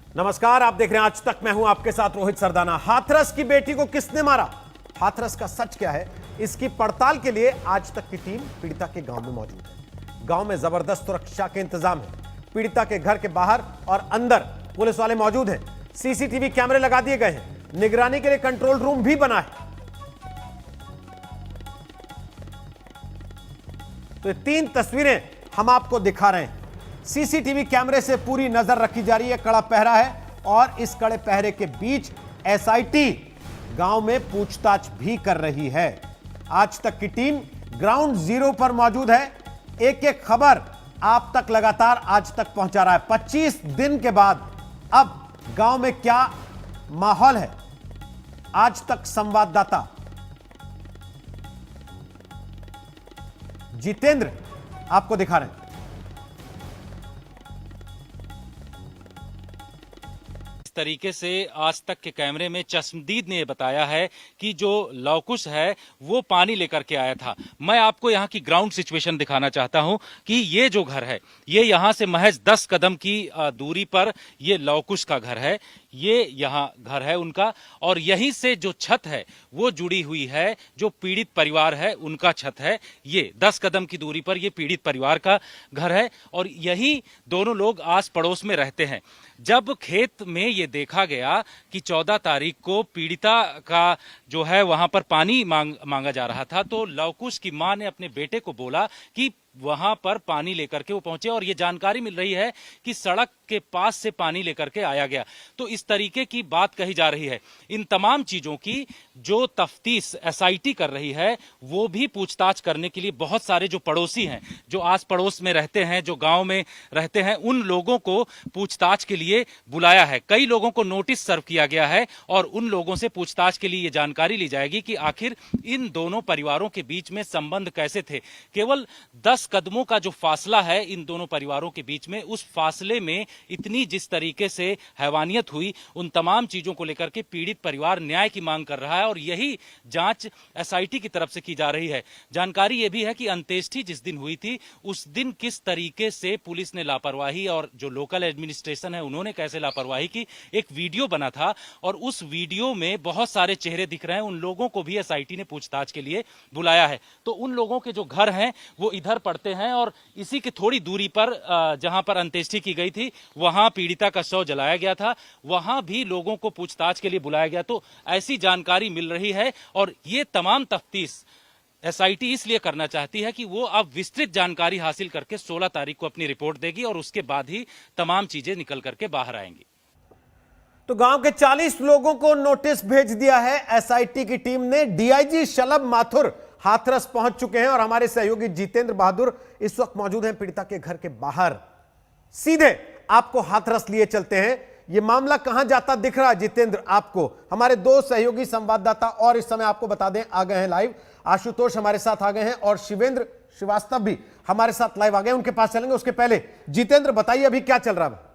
नमस्कार, आप देख रहे हैं आज तक। मैं हूं आपके साथ रोहित सरदाना। हाथरस की बेटी को किसने मारा, हाथरस का सच क्या है, इसकी पड़ताल के लिए आज तक की टीम पीड़िता के गांव में मौजूद है। गांव में जबरदस्त सुरक्षा के इंतजाम है। पीड़िता के घर के बाहर और अंदर पुलिस वाले मौजूद हैं। सीसीटीवी कैमरे लगा दिए गए हैं। निगरानी के लिए कंट्रोल रूम भी बना है। तो ये 3 तस्वीरें हम आपको दिखा रहे हैं। सीसीटीवी कैमरे से पूरी नजर रखी जा रही है। कड़ा पहरा है और इस कड़े पहरे के बीच एसआईटी गांव में पूछताछ भी कर रही है। आज तक की टीम ग्राउंड जीरो पर मौजूद है। एक एक खबर आप तक लगातार आज तक पहुंचा रहा है। 25 दिन के बाद अब गांव में क्या माहौल है, आज तक संवाददाता जितेंद्र आपको दिखा रहे हैं। तरीके से आज तक के कैमरे में चश्मदीद ने बताया है कि जो लवकुश है वो पानी लेकर के आया था। मैं आपको यहाँ की ग्राउंड सिचुएशन दिखाना चाहता हूँ कि ये जो घर है ये यहाँ से महज 10 कदम की दूरी पर ये लवकुश का घर है। ये यहाँ घर है उनका और यहीं से जो छत है वो जुड़ी हुई है। जो पीड़ित परिवार है उनका छत है। ये 10 कदम की दूरी पर ये पीड़ित परिवार का घर है और यही दोनों लोग आस पड़ोस में रहते हैं। जब खेत में ये देखा गया कि 14 तारीख को पीड़िता का जो है वहां पर पानी मांगा जा रहा था, तो लवकुश की मां ने अपने बेटे को बोला कि वहां पर पानी लेकर के वो पहुंचे और ये जानकारी मिल रही है कि सड़क के पास से पानी लेकर के आया गया। तो इस तरीके की बात कही जा रही है। इन तमाम चीजों की जो तफ्तीश एसआईटी कर रही है वो भी पूछताछ करने के लिए बहुत सारे जो पड़ोसी हैं, जो आस पड़ोस में रहते हैं, जो गांव में रहते हैं, उन लोगों को पूछताछ के लिए बुलाया है। कई लोगों को नोटिस सर्व किया गया है और उन लोगों से पूछताछ के लिए ये जानकारी ली जाएगी कि आखिर इन दोनों परिवारों के बीच में संबंध कैसे थे। केवल 10 कदमों का जो फासला है इन दोनों परिवारों के बीच में, उस फासले में इतनी जिस तरीके से हैवानियत हुई, उन तमाम चीजों को लेकर के पीड़ित परिवार न्याय की मांग कर रहा है और यही जांच एसआईटी की तरफ से की जा रही है। जानकारी यह भी है कि अंत्येष्टि जिस दिन हुई थी उस दिन किस तरीके से पुलिस ने लापरवाही और जो लोकल एडमिनिस्ट्रेशन है उन्होंने कैसे लापरवाही की, एक वीडियो बना था और उस वीडियो में बहुत सारे चेहरे दिख रहे हैं। उन लोगों को भी एसआईटी ने पूछताछ के लिए बुलाया है। तो उन लोगों के जो घर हैं वो इधर पड़ते हैं और इसी की थोड़ी दूरी पर जहां पर अंत्येष्टि की गई थी वहां पीड़िता का शव जलाया गया था, वहां भी लोगों को पूछताछ के लिए बुलाया गया। तो ऐसी जानकारी मिल रही है और ये तमाम तफ्तीश एसआईटी इसलिए करना चाहती है कि वो अब विस्तृत जानकारी हासिल करके 16 तारीख को अपनी रिपोर्ट देगी और उसके बाद ही तमाम चीजें निकल करके बाहर आएंगी। तो गांव के 40 लोगों को नोटिस भेज दिया है एसआईटी की टीम ने। डीआईजी शलभ माथुर हाथरस पहुंच चुके हैं और हमारे सहयोगी जितेंद्र बहादुर इस वक्त मौजूद हैं पीड़िता के घर के बाहर। सीधे आपको हाथरस लिए चलते हैं। यह मामला कहां जाता दिख रहा है जितेंद्र आपको? हमारे 2 सहयोगी संवाददाता और इस समय आपको बता दें आ गए हैं लाइव। आशुतोष हमारे साथ आ गए हैं और शिवेंद्र श्रीवास्तव भी हमारे साथ लाइव आ गए, उनके पास चलेंगे। उसके पहले जितेंद्र बताइए अभी क्या चल रहा है?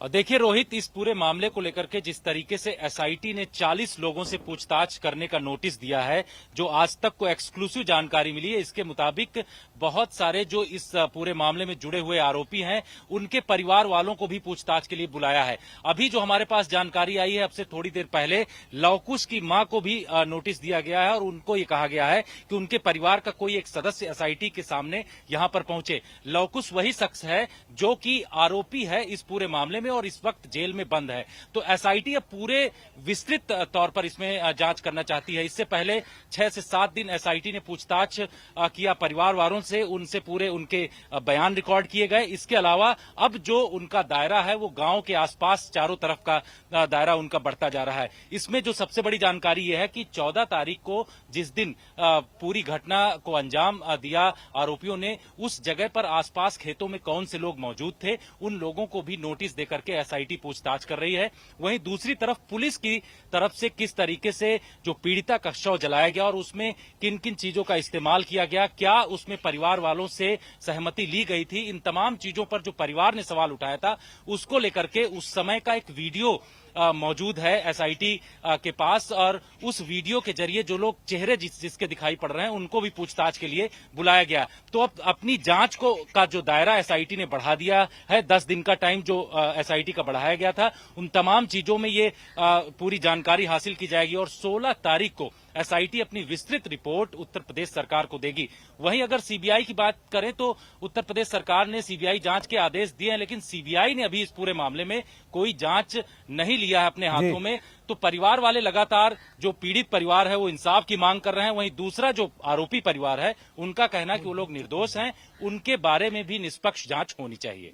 देखिए रोहित, इस पूरे मामले को लेकर के जिस तरीके से एसआईटी ने 40 लोगों से पूछताछ करने का नोटिस दिया है, जो आज तक को एक्सक्लूसिव जानकारी मिली है, इसके मुताबिक बहुत सारे जो इस पूरे मामले में जुड़े हुए आरोपी हैं उनके परिवार वालों को भी पूछताछ के लिए बुलाया है। अभी जो हमारे पास जानकारी आई है अब से थोड़ी देर पहले, लवकुश की मां को भी नोटिस दिया गया है और उनको ये कहा गया है कि उनके परिवार का कोई एक सदस्य एसआईटी के सामने यहां पर पहुंचे। लवकुश वही शख्स है जो कि आरोपी है इस पूरे मामले में और इस वक्त जेल में बंद है। तो एसआईटी अब पूरे विस्तृत तौर पर इसमें जांच करना चाहती है। इससे पहले 6 से 7 दिन एसआईटी ने पूछताछ किया परिवार वालों से, उनसे पूरे उनके बयान रिकॉर्ड किए गए। इसके अलावा अब जो उनका दायरा है वो गांव के आसपास चारों तरफ का दायरा उनका बढ़ता जा रहा है। इसमें जो सबसे बड़ी जानकारी यह है कि 14 तारीख को जिस दिन पूरी घटना को अंजाम दिया आरोपियों ने, उस जगह पर आसपास खेतों में कौन से लोग मौजूद थे, उन लोगों को भी नोटिस देकर के एसआईटी पूछताछ कर रही है। वहीं दूसरी तरफ पुलिस की तरफ से किस तरीके से जो पीड़िता का शव जलाया गया और उसमें किन किन चीजों का इस्तेमाल किया गया, क्या उसमें परिवार वालों से सहमति ली गई थी, इन तमाम चीजों पर जो परिवार ने सवाल उठाया था उसको लेकर के उस समय का एक वीडियो मौजूद है एसआईटी के पास, और उस वीडियो के जरिए जो लोग चेहरे जिसके दिखाई पड़ रहे हैं उनको भी पूछताछ के लिए बुलाया गया। तो अब अपनी जांच का जो दायरा एसआईटी ने बढ़ा दिया है, 10 दिन का टाइम जो एसआईटी का बढ़ाया गया था, उन तमाम चीजों में ये पूरी जानकारी हासिल की जाएगी और 16 तारीख को एसआईटी अपनी विस्तृत रिपोर्ट उत्तर प्रदेश सरकार को देगी। वहीं अगर सीबीआई की बात करें तो उत्तर प्रदेश सरकार ने सीबीआई जांच के आदेश दिए हैं, लेकिन सीबीआई ने अभी इस पूरे मामले में कोई जांच नहीं लिया है अपने हाथों में। तो परिवार वाले लगातार, जो पीड़ित परिवार है वो इंसाफ की मांग कर रहे हैं, वहीं दूसरा जो आरोपी परिवार है उनका कहना है कि वो लोग निर्दोष हैं, उनके बारे में भी निष्पक्ष जांच होनी चाहिए।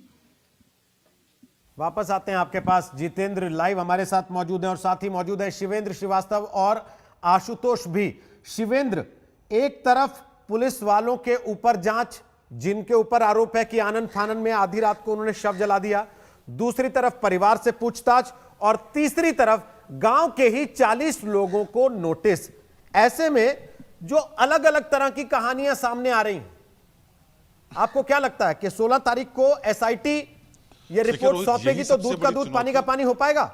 वापस आते हैं आपके पास, जितेंद्र लाइव हमारे साथ मौजूद हैं और साथ ही मौजूद है शिवेंद्र श्रीवास्तव और आशुतोष भी। शिवेंद्र, एक तरफ पुलिस वालों के ऊपर जांच, जिनके ऊपर आरोप है कि आनन फानन में आधी रात को उन्होंने शव जला दिया, दूसरी तरफ परिवार से पूछताछ और तीसरी तरफ गांव के ही 40 लोगों को नोटिस। ऐसे में जो अलग अलग तरह की कहानियां सामने आ रही हैं, आपको क्या लगता है कि 16 तारीख को एसआईटी ये रिपोर्ट सौंपेगी तो दूध का दूध पानी का पानी हो पाएगा?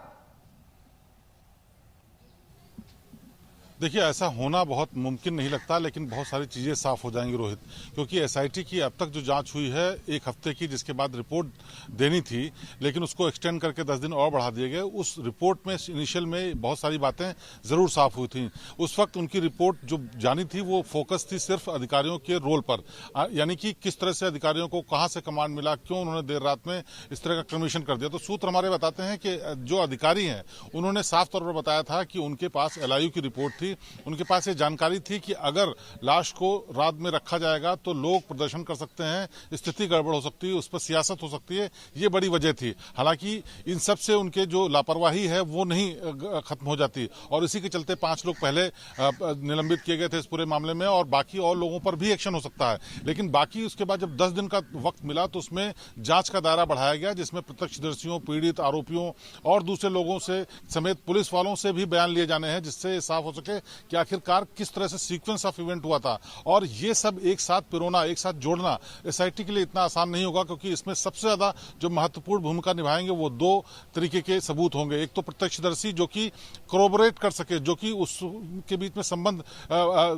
देखिए, ऐसा होना बहुत मुमकिन नहीं लगता, लेकिन बहुत सारी चीज़ें साफ हो जाएंगी रोहित, क्योंकि एसआईटी की अब तक जो जांच हुई है 1 हफ्ते की, जिसके बाद रिपोर्ट देनी थी, लेकिन उसको एक्सटेंड करके 10 दिन और बढ़ा दिए गए। उस रिपोर्ट में इनिशियल में बहुत सारी बातें ज़रूर साफ हुई थी। उस वक्त उनकी रिपोर्ट जो जानी थी वो फोकस थी सिर्फ अधिकारियों के रोल पर, यानी कि किस तरह से अधिकारियों को कहाँ से कमांड मिला, क्यों उन्होंने देर रात में इस तरह का कमीशन कर दिया। तो सूत्र हमारे बताते हैं कि जो अधिकारी हैं उन्होंने साफ तौर पर बताया था कि उनके पास एलआईयू की रिपोर्ट थी, उनके पास ये जानकारी थी कि अगर लाश को रात में रखा जाएगा तो लोग प्रदर्शन कर सकते हैं, स्थिति गड़बड़ हो सकती है, उस पर सियासत हो सकती है, ये बड़ी वजह थी। हालांकि इन सब से उनके जो लापरवाही है वो नहीं खत्म हो जाती, और इसी के चलते 5 लोग पहले निलंबित किए गए थे इस पूरे मामले में, और बाकी और लोगों पर भी एक्शन हो सकता है। लेकिन बाकी उसके बाद जब 10 दिन का वक्त मिला तो उसमें जांच का दायरा बढ़ाया गया, जिसमें प्रत्यक्षदर्शियों, पीड़ित, आरोपियों और दूसरे लोगों से समेत पुलिस वालों से भी बयान लिए जाने हैं, जिससे साफ हो सके कि आखिरकार किस तरह से सीक्वेंस ऑफ इवेंट हुआ था। और ये सब एक साथ पिरोना, एक साथ जोड़ना एसआईटी के लिए इतना आसान नहीं होगा, क्योंकि इसमें सबसे ज्यादा जो महत्वपूर्ण भूमिका निभाएंगे वो 2 तरीके के सबूत होंगे। एक तो प्रत्यक्षदर्शी जो कि कोरोबोरेट कर सके, जो कि उसके बीच में संबंध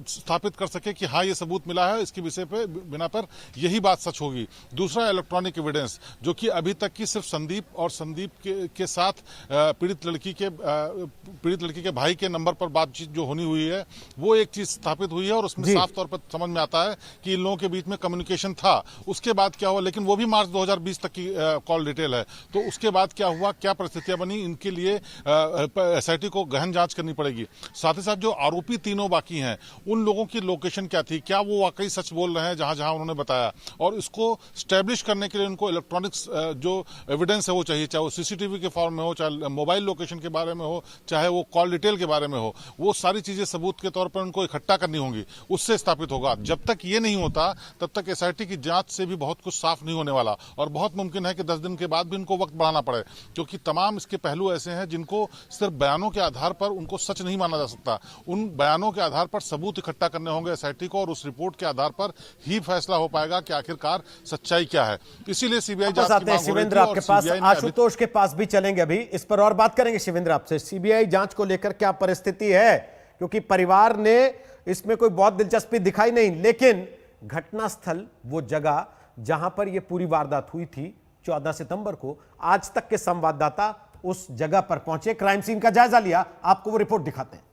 स्थापित कर सके कि हाँ ये सबूत मिला है, इसके विषय पे बिना पर यही बात सच होगी। दूसरा इलेक्ट्रॉनिक एविडेंस, जो कि अभी तक की सिर्फ संदीप और संदीप के साथ पीड़ित लड़की के भाई के नंबर पर बातचीत जो होनी हुई है, वो एक चीज स्थापित हुई है, और उसमें साफ तौर पर समझ में आता है कि इन लोगों के बीच में कम्युनिकेशन था। उसके बाद क्या हुआ, लेकिन वो भी मार्च 2020 तक की कॉल डिटेल है, तो उसके बाद क्या हुआ, क्या परिस्थितियां बनी, इनके लिए एसआईटी को गहन जांच करनी पड़ेगी। साथ ही साथ जो आरोपी तीनों बाकी हैं, उन लोगों की लोकेशन क्या थी, क्या वो वाकई सच बोल रहे हैं जहां जहां उन्होंने बताया, और इसको स्टैब्लिश करने के लिए उनको इलेक्ट्रॉनिक्स जो एविडेंस है वो चाहिए, चाहे वो सीसीटीवी के फॉर्म में हो, चाहे मोबाइल लोकेशन के बारे में हो, चाहे वो कॉल डिटेल के बारे में हो, वो सारी चीजें सबूत के तौर पर उनको इकट्ठा करनी होंगी, उससे स्थापित होगा। जब तक ये नहीं होता तब तक एसआईटी की जांच से भी बहुत कुछ साफ नहीं होने वाला, और बहुत मुमकिन है कि 10 दिन के बाद भी उनको वक्त बढ़ाना पड़े, क्योंकि तमाम इसके पहलू ऐसे हैं जिनको सिर्फ बयानों के आधार पर उनको सच नहीं माना जा सकता। उन बयानों के आधार पर सबूत इकट्ठा करने होंगे एसआईटी को, और उस रिपोर्ट के आधार पर ही फैसला हो पाएगा कि आखिरकार सच्चाई क्या है। इसीलिए सीबीआई जांच की मांग हो रही थी। शिवेंद्र, आपके पास आशुतोष के पास भी चलेंगे, अभी इस पर और बात करेंगे। शिवेंद्र, आपसे सीबीआई जांच को लेकर क्या परिस्थिति है, क्योंकि परिवार ने इसमें कोई बहुत दिलचस्पी दिखाई नहीं, लेकिन घटनास्थल, वो जगह जहां पर यह पूरी वारदात हुई थी 14 सितंबर को, आज तक के संवाददाता उस जगह पर पहुंचे, क्राइम सीन का जायजा लिया। आपको वो रिपोर्ट दिखाते हैं।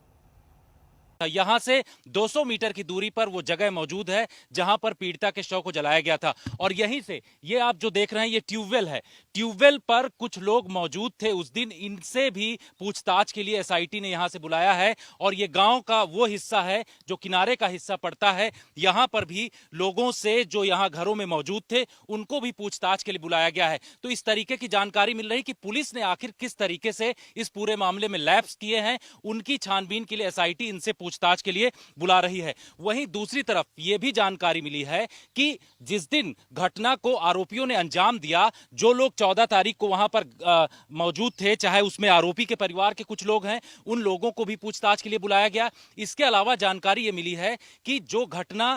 यहां से 200 मीटर की दूरी पर वो जगह मौजूद है जहां पर पीड़िता के शव को जलाया गया था, और यहीं से ये आप जो देख रहे हैं ये ट्यूबवेल है। ट्यूबवेल पर कुछ लोग मौजूद थे उस दिन, इनसे भी पूछताछ के लिए एसआईटी ने यहां से बुलाया है, और ये गांव का वो हिस्सा है जो किनारे का हिस्सा पड़ता है। यहां पर भी लोगों से जो यहां घरों में मौजूद थे उनको भी पूछताछ के लिए बुलाया गया है। तो इस तरीके की जानकारी मिल रही कि पुलिस ने आखिर किस तरीके से इस पूरे मामले में लैप्स किए हैं, उनकी छानबीन के लिए एसआईटी इनसे पूछताछ के लिए बुला रही है। वहीं दूसरी तरफ यह भी जानकारी मिली है कि जिस दिन घटना को आरोपियों ने अंजाम दिया, जो लोग 14 तारीख को वहां पर मौजूद थे, चाहे उसमें आरोपी के परिवार के कुछ लोग हैं, उन लोगों को भी पूछताछ के लिए बुलाया गया। इसके अलावा जानकारी यह मिली है कि जो घटना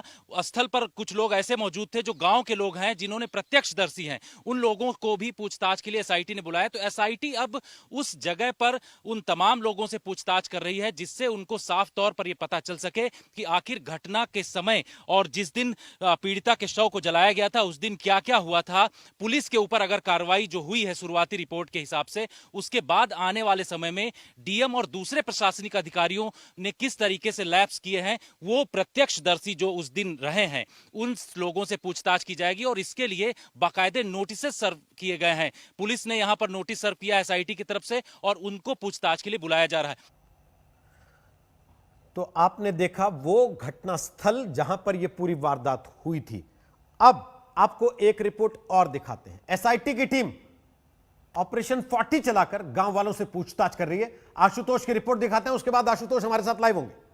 स्थल पर कुछ लोग ऐसे मौजूद थे जो गांव के लोग हैं, जिन्होंने प्रत्यक्षदर्शी हैं, उन लोगों को भी पूछताछ के लिए एसआईटी ने बुलाया। तो एसआईटी अब उस जगह पर उन तमाम लोगों से पूछताछ कर रही है, जिससे उनको साफ तौर पर यह पता चल सके कि आखिर घटना के समय और जिस दिन पीड़िता के शव को जलाया गया था उस दिन क्या क्या हुआ था। पुलिस के ऊपर अगर कार्रवाई जो हुई है शुरुआती रिपोर्ट के हिसाब से, उसके बाद आने वाले समय में डीएम और दूसरे प्रशासनिक अधिकारियों ने किस तरीके से लैप्स किए हैं, वो प्रत्यक्षदर्शी जो उस दिन रहे हैं उन लोगों से पूछताछ की जाएगी। और इसके लिए बाकायदे नोटिस सर्व किए गए हैं। पुलिस ने यहां पर नोटिस सर्व किया एसआईटी की तरफ से और उनको पूछताछ के लिए बुलाया जा रहा है। तो आपने देखा वो घटना स्थल जहां पर यह पूरी वारदात हुई थी। अब आपको एक रिपोर्ट और दिखाते हैं। एसआईटी की टीम ऑपरेशन 40 चलाकर गांव वालों से पूछताछ कर रही है। आशुतोष की रिपोर्ट दिखाते हैं, उसके बाद आशुतोष हमारे साथ लाइव होंगे।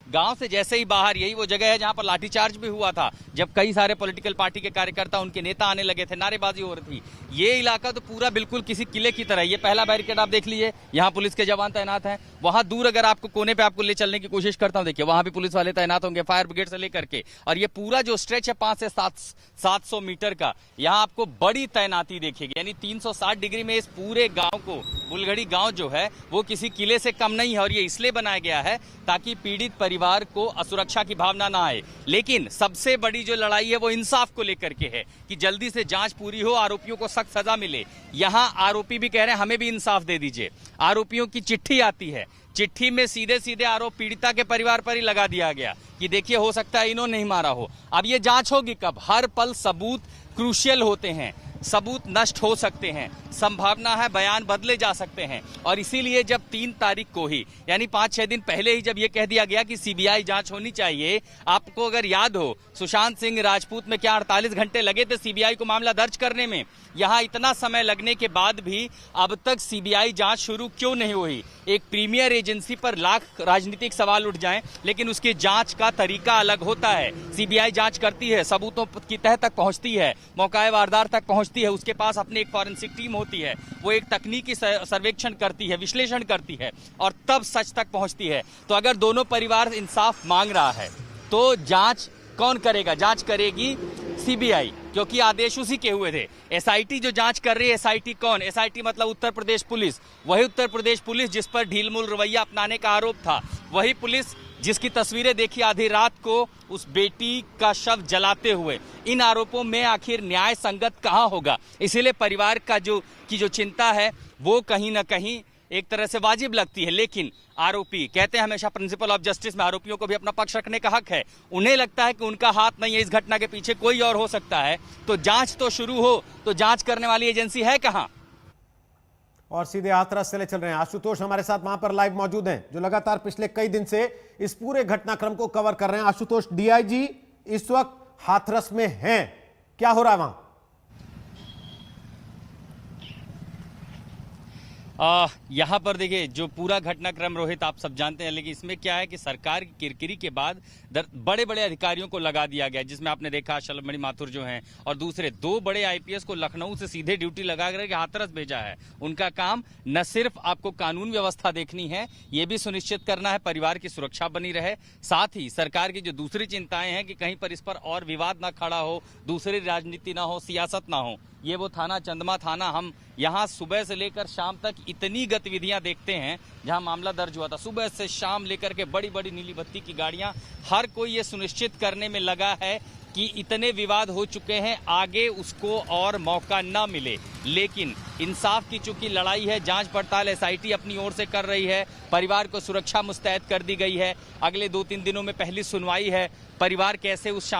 गांव से जैसे ही बाहर, यही वो जगह है जहां पर लाठीचार्ज भी हुआ था, जब कई सारे पॉलिटिकल पार्टी के कार्यकर्ता, उनके नेता आने लगे थे, नारेबाजी हो रही थी। ये इलाका तो पूरा बिल्कुल किसी किले की तरह। ये पहला बैरिकेड आप देख लीजिए, यहाँ पुलिस के जवान तैनात हैं। वहां दूर अगर आपको कोने पे आपको ले चलने की कोशिश करता हूं, देखिए वहां भी पुलिस वाले तैनात होंगे, फायर ब्रिगेड से लेकर के। और ये पूरा जो स्ट्रेच है 5 से 700 मीटर का, यहाँ आपको बड़ी तैनाती देखेगी। यानी 360 डिग्री में इस पूरे गांव को, बुलगड़ी गांव जो है वो किसी किले से कम नहीं है। और ये इसलिए बनाया गया है ताकि पीड़ित परिवार को असुरक्षा की भावना ना आए। लेकिन सबसे बड़ी जो लड़ाई है वो इंसाफ को लेकर के है कि जल्दी से जांच पूरी हो, आरोपियों को सख्त सजा मिले। यहां आरोपी भी कह रहे हैं हमें भी इंसाफ दे दीजिए। आरोपियों की चिट्ठी आती है, चिट्ठी में सीधे सीधे आरोप पीड़िता के परिवार पर ही लगा दिया गया कि देखिए हो सकता है इन्होंने नहीं मारा हो। अब ये जांच होगी कब? हर पल सबूत क्रूशियल होते हैं, सबूत नष्ट हो सकते हैं, संभावना है बयान बदले जा सकते हैं। और इसीलिए जब 3 तारीख को ही, यानी 5-6 दिन पहले ही जब यह कह दिया गया कि सीबीआई जांच होनी चाहिए, आपको अगर याद हो सुशांत सिंह राजपूत में क्या 48 घंटे लगे थे सीबीआई को मामला दर्ज करने में। यहां इतना समय लगने के बाद भी अब तक सीबीआई जांच शुरू क्यों नहीं हुई? एक प्रीमियर एजेंसी पर लाख राजनीतिक सवाल उठ जाएं, लेकिन उसकी जांच का तरीका अलग होता है। सीबीआई जांच करती है, सबूतों की तह तक पहुंचती है, मौकाए वारदात तक पहुंचती है, उसके पास अपनी एक फॉरेंसिक टीम होती है, वो एक तकनीकी सर्वेक्षण करती है, विश्लेषण करती है और तब सच तक पहुंचती है। तो अगर दोनों परिवार इंसाफ मांग रहा है तो जांच कौन करेगा? जांच करेगी सीबीआई, क्योंकि आदेश उसी के हुए थे। एसआईटी जो जांच कर रही है, एसआईटी कौन? एसआईटी मतलब उत्तर प्रदेश पुलिस। वही उत्तर प्रदेश पुलिस जिस पर ढीलमुल रवैया अपनाने का आरोप था, वही पुलिस जिसकी तस्वीरें देखी आधी रात को उस बेटी का शव जलाते हुए। इन आरोपों में आखिर न्याय संगत कहां होगा? इसीलिए परिवार का जो चिंता है वो कहीं ना कहीं एक तरह से वाजिब लगती है। लेकिन आरोपी कहते हैं हमेशा प्रिंसिपल ऑफ जस्टिस में आरोपियों को भी अपना पक्ष रखने का हक है। उन्हें लगता है कि उनका हाथ नहीं है इस घटना के पीछे, कोई और हो सकता है। तो जांच तो शुरू हो, तो जांच करने वाली एजेंसी है कहां? और सीधे हाथरस से चल रहे हैं आशुतोष हमारे साथ वहां पर लाइव मौजूद हैं, जो लगातार पिछले कई दिन से इस पूरे घटनाक्रम को कवर कर रहे हैं। आशुतोष, डीआईजी इस वक्त हाथरस में हैं, क्या हो रहा है वहां? यहाँ पर देखिए जो पूरा घटनाक्रम रोहित आप सब जानते हैं, लेकिन इसमें क्या है कि सरकार की किरकिरी के बाद बड़े बड़े अधिकारियों को लगा दिया गया, जिसमें आपने देखा शलभमणि माथुर जो हैं और दूसरे 2 बड़े आईपीएस को लखनऊ से सीधे ड्यूटी लगा करके हाथरस भेजा है। उनका काम न सिर्फ आपको कानून व्यवस्था देखनी है, ये भी सुनिश्चित करना है परिवार की सुरक्षा बनी रहे। साथ ही सरकार की जो दूसरी चिंताएं हैं कि कहीं पर इस पर और विवाद ना खड़ा हो, दूसरी राजनीति ना हो, सियासत ना हो। ये वो थाना चंदमा थाना, हम यहाँ सुबह से लेकर शाम तक इतनी गतिविधियां देखते हैं जहां मामला दर्ज हुआ था। सुबह से शाम लेकर के बड़ी बड़ी नीली बत्ती की गाड़ियां, हर कोई ये सुनिश्चित करने में लगा है कि इतने विवाद हो चुके हैं, आगे उसको और मौका न मिले। लेकिन इंसाफ की चूंकि लड़ाई है, जांच पड़ताल एसआईटी अपनी ओर से कर रही है, परिवार को सुरक्षा मुस्तैद कर दी गई है। अगले 2-3 दिनों में पहली सुनवाई है, परिवार कैसे उस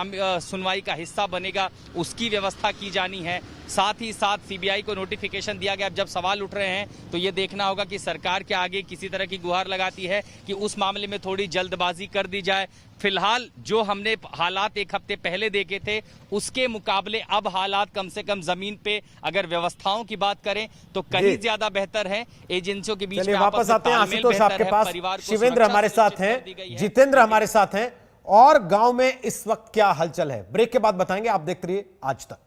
सुनवाई का हिस्सा बनेगा उसकी व्यवस्था की जानी है। साथ ही साथ सीबीआई को नोटिफिकेशन दिया गया। अब जब सवाल उठ रहे हैं तो ये देखना होगा कि सरकार के आगे किसी तरह की गुहार लगाती है कि उस मामले में थोड़ी जल्दबाजी कर दी जाए। फिलहाल जो हमने हालात 1 हफ्ते पहले देखे थे उसके मुकाबले अब हालात कम से कम जमीन पे अगर व्यवस्थाओं की बात करें करें तो कहीं जी। ज्यादा बेहतर है। एजेंसियों के बीच चलिए में वापस आते हैं तालमेल आशुतोष बेहतर आपके है, पास। परिवार को शिवेंद्र सुरक्षा हमारे साथ सुनिश्चित कर दी गई हैं, है। जितेंद्र हमारे साथ हैं, और गांव में इस वक्त क्या हलचल है ब्रेक के बाद बताएंगे। आप देखते रहिए आज तक।